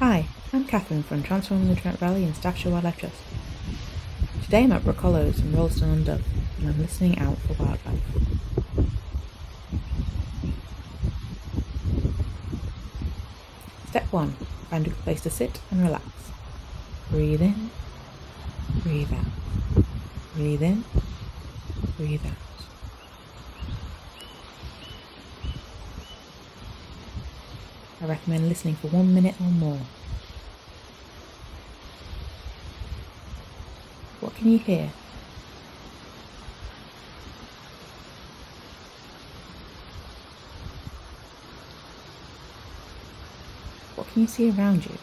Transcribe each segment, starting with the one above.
Hi, I'm Catherine from Transforming the Trent Valley and Staffordshire Wildlife Trust. Today I'm at Brook in Rolleston on Dove, and I'm listening out for wildlife. Step 1. Find a good place to sit and relax. Breathe in, breathe out. Breathe in, breathe out. I recommend listening for 1 minute or more. What can you hear? What can you see around you?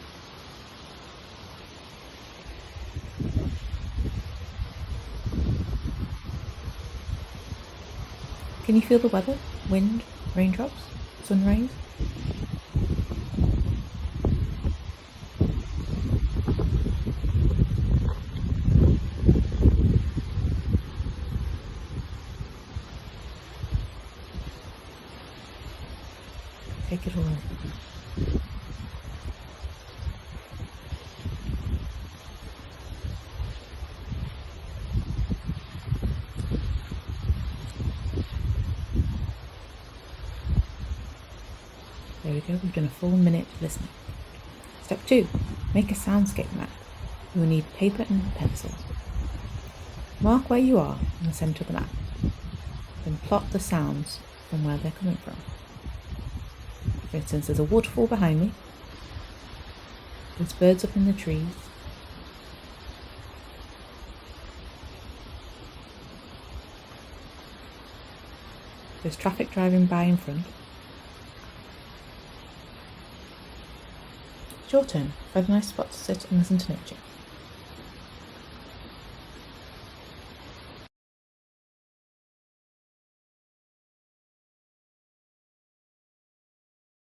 Can you feel the weather? Wind, raindrops, sun rays? Take it all in. There we go, we've done a full minute listening. Step 2. Make a soundscape map. You will need paper and a pencil. Mark where you are in the centre of the map. Then plot the sounds from where they're coming from. For instance, there's a waterfall behind me. There's birds up in the trees. There's traffic driving by in front. It's your turn. Find a nice spot to sit and listen to nature.